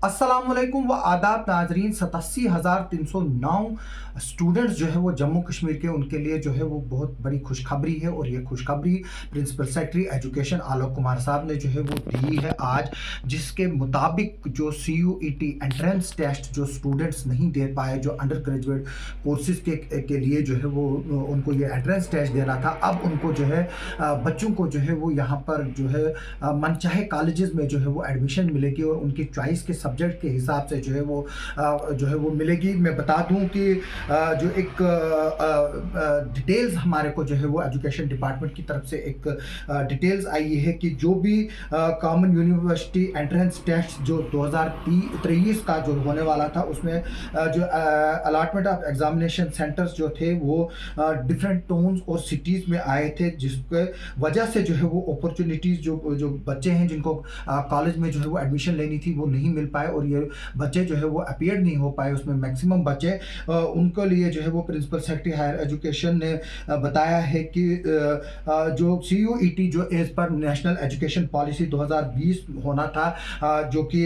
अस्सलामुअलैकुम व आदाब नाजरीन। 87,309 स्टूडेंट्स जो है वो जम्मू कश्मीर के, उनके लिए जो है वो बहुत बड़ी खुशखबरी है। और ये खुशखबरी principal secretary education Alok Kumar साहब ने जो है वो दी है आज, जिसके मुताबिक जो CUET एंट्रेंस टेस्ट जो स्टूडेंट्स नहीं दे पाए, जो अंडर ग्रेजुएट कोर्सेज के लिए जो है वो उनको ये एंट्रेंस टेस्ट देना था, अब उनको जो है बच्चों को जो है वो यहाँ पर जो है मनचाहे कॉलेजेस में जो है वो एडमिशन मिलेगी और उनकी चॉइस के सब्जेक्ट के हिसाब से जो है वो मिलेगी। मैं बता दूं कि जो एक डिटेल्स हमारे को जो है वो एजुकेशन डिपार्टमेंट की तरफ से एक डिटेल्स आई है कि जो भी कॉमन यूनिवर्सिटी एंट्रेंस टेस्ट जो 2023 का जो होने वाला था, उसमें जो अलॉटमेंट ऑफ एग्जामिनेशन सेंटर्स जो थे वो डिफरेंट टाउन्स और सिटीज़ में आए थे, जिसके वजह से जो है वो अपॉर्चुनिटीज़ जो जो बच्चे हैं जिनको कॉलेज में जो है वो एडमिशन लेनी थी वो नहीं मिल पाए, और ये बच्चे जो है वो अपीयर नहीं हो पाए। उसमें मैक्सिमम बच्चे उनके लिए जो है वो प्रिंसिपल सेक्रेटरी हायर एजुकेशन ने बताया है कि जो CUET जो as per national education policy 2020 होना था, जो कि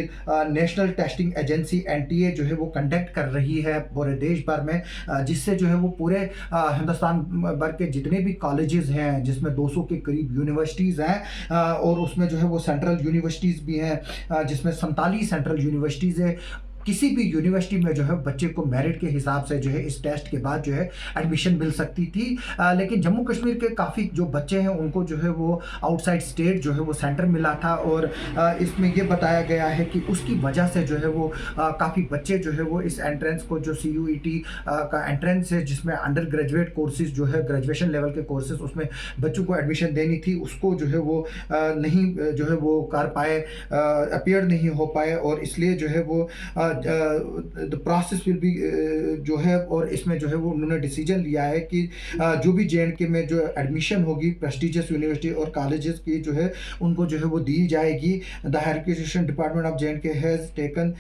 नेशनल टेस्टिंग एजेंसी NTA जो है वो कंडक्ट कर रही है पूरे देश भर में, जिससे जो है वो पूरे हिंदुस्तान भर के जितने भी कॉलेजेस हैं, जिसमें 200 के करीब यूनिवर्सिटीज़ हैं, और उसमें जो है वो सेंट्रल यूनिवर्सिटीज़ भी हैं, जिसमें 47 सेंट्रल यूनिवर्सिटीज़ है। किसी भी यूनिवर्सिटी में जो है बच्चे को मेरिट के हिसाब से जो है इस टेस्ट के बाद जो है एडमिशन मिल सकती थी, लेकिन जम्मू कश्मीर के काफ़ी जो बच्चे हैं उनको जो है वो आउटसाइड स्टेट जो है वो सेंटर मिला था, और इसमें ये बताया गया है कि उसकी वजह से जो है वो काफ़ी बच्चे जो है वो इस एंट्रेंस को, जो CUET का एंट्रेंस है जिसमें अंडर ग्रेजुएट कोर्सेज जो है ग्रेजुएशन लेवल के कोर्सेज, उसमें बच्चों को एडमिशन देनी थी, उसको जो है वो नहीं जो है वो कर पाए, अपीयर नहीं हो पाए, और इसलिए जो है वो द प्रोसेस विल बी जो है, और इसमें जो है वो उन्होंने डिसीजन लिया है कि जो भी JNK में जो एडमिशन होगी प्रेस्टिजियस यूनिवर्सिटी और कॉलेजेस की जो है उनको जो है वो दी जाएगी। The higher education department of JNK has taken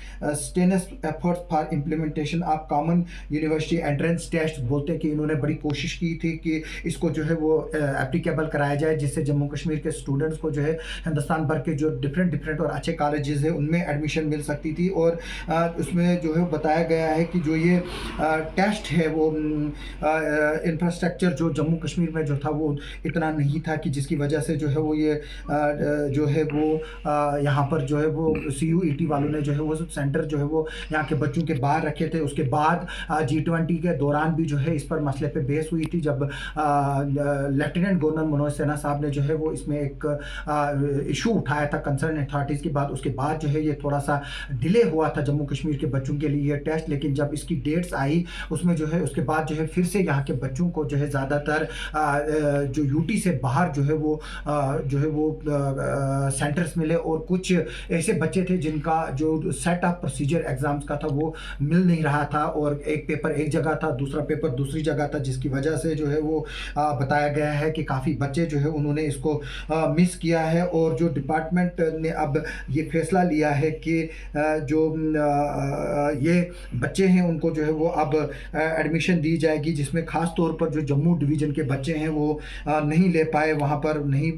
strenuous efforts for implementation of common university entrance test. बोलते हैं कि इन्होंने बड़ी कोशिश की थी कि इसको जो है वो एप्लीकेबल कराया जाए, जिससे जम्मू कश्मीर के स्टूडेंट्स को जो है हिंदुस्तान भर के जो डिफरेंट और अच्छे कॉलेजेस हैं उनमें एडमिशन मिल सकती थी। और उसमें जो है बताया गया है कि जो ये टेस्ट है वो इंफ्रास्ट्रक्चर जो जम्मू कश्मीर में जो था वो इतना नहीं था, कि जिसकी वजह से जो है वो ये जो है वो यहाँ पर जो है वो CUET वालों ने जो है वो सेंटर जो है वो यहाँ के बच्चों के बाहर रखे थे। उसके बाद G20 के दौरान भी जो है इस पर मसले पे बहस हुई थी, जब लेफ्टिनेंट गवर्नर मनोज सिन्हा साहब ने जो है वो इसमें एक इशू उठाया था कंसर्न अथॉरिटीज़ के बाद। उसके बाद जो है ये थोड़ा सा डिले हुआ था जम्मू कश्मीर के बच्चों के लिए ये टेस्ट, लेकिन जब इसकी डेट्स आई उसमें जो है उसके बाद जो है फिर से यहाँ के बच्चों को जो है ज़्यादातर जो UT से बाहर जो है वो सेंटर्स मिले, और कुछ ऐसे बच्चे थे जिनका जो सेट ऑफ प्रोसीजर एग्ज़ाम्स का था वो मिल नहीं रहा था, और एक पेपर एक जगह था, दूसरा पेपर दूसरी जगह था, जिसकी वजह से जो है वो बताया गया है कि काफ़ी बच्चे जो है उन्होंने इसको मिस किया है। और जो डिपार्टमेंट ने अब ये फैसला लिया है कि जो ये बच्चे हैं उनको जो है वो अब एडमिशन दी जाएगी, जिसमें ख़ास तौर पर जो जम्मू डिवीज़न के बच्चे हैं वो नहीं ले पाए, वहाँ पर नहीं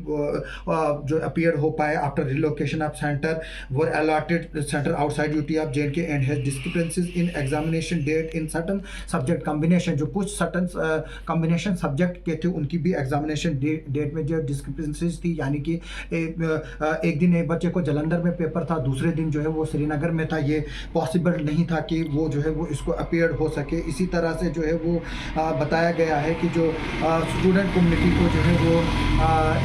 जो अपीयर हो पाए after relocation of centre were allotted centre outside UT of JNK and has discrepancies in examination date in certain subject combination. जो कुछ सर्टन कॉम्बिनेशन सब्जेक्ट के थे उनकी भी एग्जामिनेशन डेट में जो डिस्क्रिपेंसीज थी, यानी कि एक दिन एक बच्चे को जलंधर में पेपर था, दूसरे दिन जो है वो श्रीनगर में था, ये पॉसिबल नहीं था कि वो जो है वो इसको अपीयर हो सके। इसी तरह से जो है वो बताया गया है कि जो स्टूडेंट कम्युनिटी को जो है वो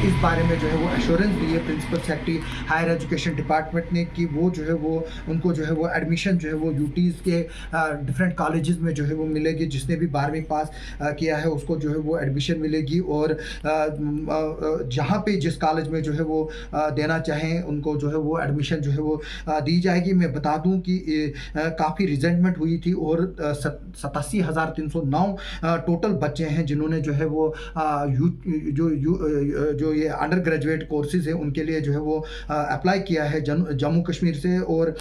इस बारे में जो है वो एश्योरेंस दी है principal secretary higher education department ने, कि वो जो है वो उनको जो है वो एडमिशन जो है वो UTs के डिफरेंट कॉलेजेस में जो है वो मिलेगी। जिसने भी 12वीं पास किया है उसको जो है वो एडमिशन मिलेगी, और जहाँ पे जिस कॉलेज में जो है वो देना चाहें उनको जो है वो एडमिशन जो है वो दी जाएगी। मैं बता दूं कि काफ़ी रिजेंटमेंट हुई थी और 87,309 टोटल बच्चे हैं जिन्होंने जो है वो जो ये अंडर ग्रेजुएट कोर्सेज़ हैं उनके लिए जो है वो अप्लाई किया है जम्मू कश्मीर से। और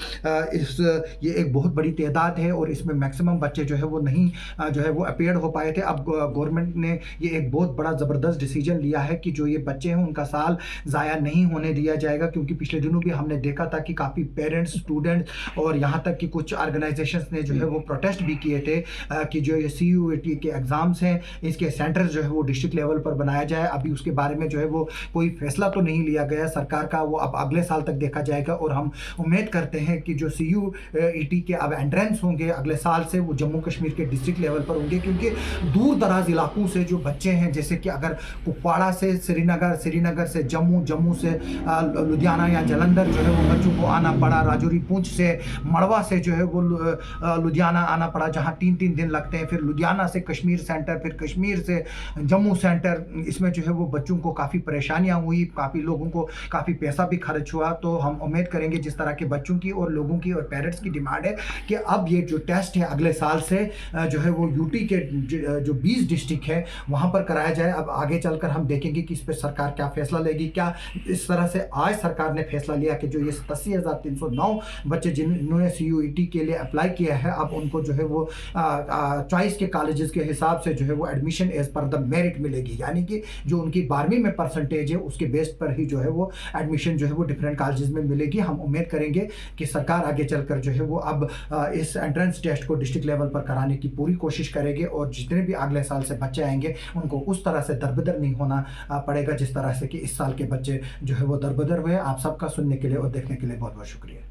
इस ये एक बहुत बड़ी तादाद है और इसमें मैक्सिमम बच्चे जो है वो नहीं जो है वो अपीयर हो पाए थे। अब गवर्नमेंट ने ये एक बहुत बड़ा ज़बरदस्त डिसीजन लिया है कि जो ये बच्चे हैं उनका साल ज़ाया नहीं होने दिया जाएगा, क्योंकि पिछले दिनों भी हमने देखा था कि काफ़ी पेरेंट्स, स्टूडेंट्स और यहाँ तक कि कुछ ऑर्गेनाइजेशंस ने जो है वो प्रोटेस्ट भी किए थे कि जो ये CUET के एग्ज़ाम्स हैं इसके सेंटर्स जो है वो डिस्ट्रिक्ट लेवल पर बनाया जाए। अभी उसके बारे में जो है वो कोई फैसला तो नहीं लिया गया सरकार का, वो अब अगले साल तक देखा जाएगा। और हम उम्मीद करते हैं कि जो CUET के अब एंट्रेंस होंगे अगले साल से वो जम्मू कश्मीर के डिस्ट्रिक्ट लेवल पर होंगे, क्योंकि दूर दराज इलाकों से जो बच्चे हैं, जैसे कि अगर कुपवाड़ा से श्रीनगर, श्रीनगर से जम्मू, जम्मू से लुधियाना या जलंधर जो है वो बच्चों को आना पड़ा, राजौरी पूंछ से, मड़वा से जो है वो लुधियाना आना पड़ा जहाँ 3-3 दिन लगते हैं, फिर लुधियाना से कश्मीर सेंटर, फिर कश्मीर से जम्मू सेंटर, इसमें जो है वो बच्चों को काफ़ी परेशानियाँ हुई, काफ़ी लोगों को काफ़ी पैसा भी खर्च हुआ। तो हम उम्मीद करेंगे जिस तरह के बच्चों की और लोगों की और पेरेंट्स की डिमांड है कि अब ये जो टेस्ट है अगले साल से जो है वो यूटी के जो 20 डिस्ट्रिक्ट है वहाँ पर कराया जाए। अब आगे चलकर हम देखेंगे कि इस पर सरकार क्या फैसला लेगी। क्या इस तरह से आज सरकार ने फैसला लिया कि जो ये 87,309 बच्चे जिन्होंने CUET के लिए अप्लाई किया है, अब उनको जो है वो चॉइस के कॉलेजेस के हिसाब से जो है वो admission as per the merit मिलेगी, यानी कि जो उनकी 12वीं में परसेंटेज है उसके बेस पर ही जो है वो एडमिशन जो है वो डिफरेंट कॉलेजेस में मिलेगी। हम उम्मीद करेंगे कि सरकार आगे चलकर जो है वो अब इस एंट्रेंस टेस्ट को डिस्ट्रिक्ट लेवल पर कराने की पूरी कोशिश करेंगे और जितने भी अगले साल से बच्चे आएंगे उनको उस तरह से दरबदर नहीं होना पड़ेगा जिस तरह से कि इस साल के बच्चे जो है वो दरबदर हुए। आप सबका सुनने के लिए और देखने के लिए बहुत बहुत शुक्रिया।